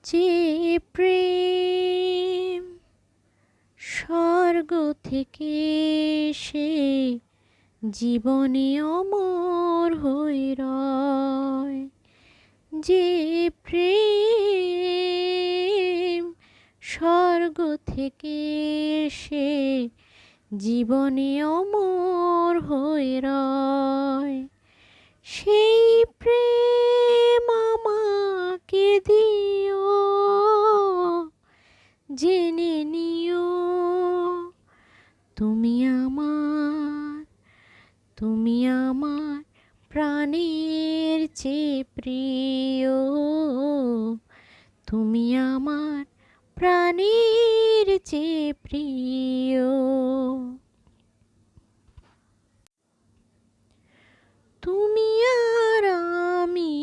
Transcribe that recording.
যে প্রেম স্বর্গ থেকে সে জীবনে অমর হয়ে রয়, যে প্রেম স্বর্গ থেকে সে জীবনে অমর হয়ে রয়, সেই প্রেম আমাকে দিও, জেনে নিও তুমি আমার, তুমি আমার প্রাণের চেয়ে প্রিয়, তুমি আমার প্রাণের চেয়ে প্রিয়। তুমি আর আমি